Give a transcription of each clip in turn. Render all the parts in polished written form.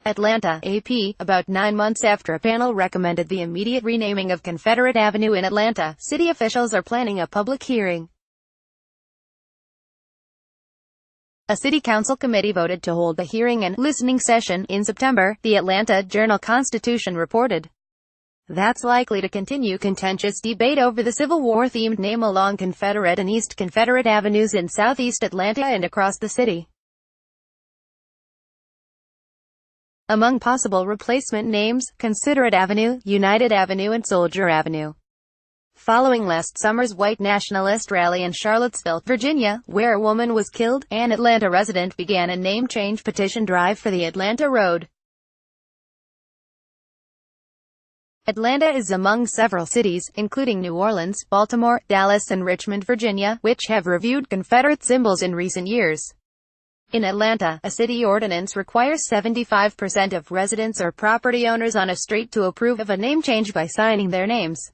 Atlanta, AP, about 9 months after a panel recommended the immediate renaming of Confederate Avenue in Atlanta, city officials are planning a public hearing. A city council committee voted to hold a hearing and listening session in September, the Atlanta Journal-Constitution reported. That's likely to continue contentious debate over the Civil War-themed name along Confederate and East Confederate Avenues in southeast Atlanta and across the city. Among possible replacement names, Confederate Avenue, United Avenue and Soldier Avenue. Following last summer's white nationalist rally in Charlottesville, Virginia, where a woman was killed, an Atlanta resident began a name change petition drive for the Atlanta Road. Atlanta is among several cities, including New Orleans, Baltimore, Dallas and Richmond, Virginia, which have reviewed Confederate symbols in recent years. In Atlanta, a city ordinance requires 75% of residents or property owners on a street to approve of a name change by signing their names.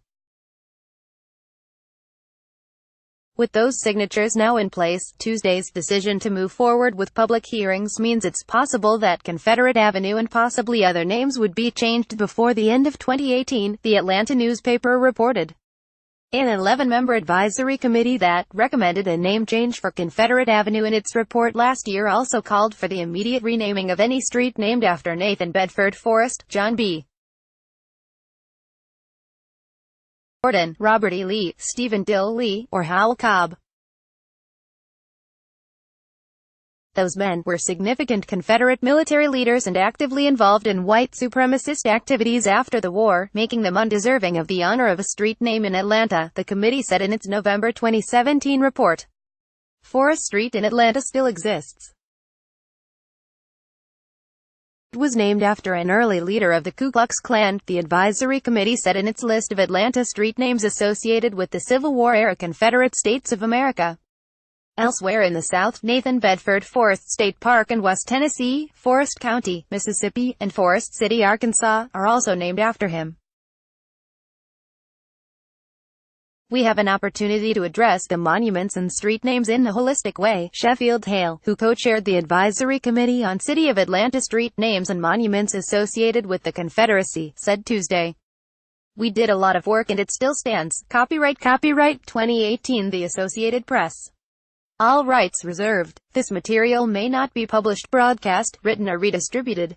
With those signatures now in place, Tuesday's decision to move forward with public hearings means it's possible that Confederate Avenue and possibly other names would be changed before the end of 2018, the Atlanta newspaper reported. An 11-member advisory committee that recommended a name change for Confederate Avenue in its report last year also called for the immediate renaming of any street named after Nathan Bedford Forrest, John B. Gordon, Robert E. Lee, Stephen Dill Lee, or Howell Cobb. Those men were significant Confederate military leaders and actively involved in white supremacist activities after the war, making them undeserving of the honor of a street name in Atlanta, the committee said in its November 2017 report. Forrest Street in Atlanta still exists. It was named after an early leader of the Ku Klux Klan, the advisory committee said in its list of Atlanta street names associated with the Civil War-era Confederate States of America. Elsewhere in the South, Nathan Bedford Forrest State Park in West Tennessee, Forrest County, Mississippi, and Forrest City, Arkansas, are also named after him. We have an opportunity to address the monuments and street names in a holistic way, Sheffield Hale, who co-chaired the advisory committee on City of Atlanta street names and monuments associated with the Confederacy, said Tuesday. We did a lot of work and it still stands. Copyright 2018 The Associated Press. All rights reserved. This material may not be published, broadcast, written or redistributed.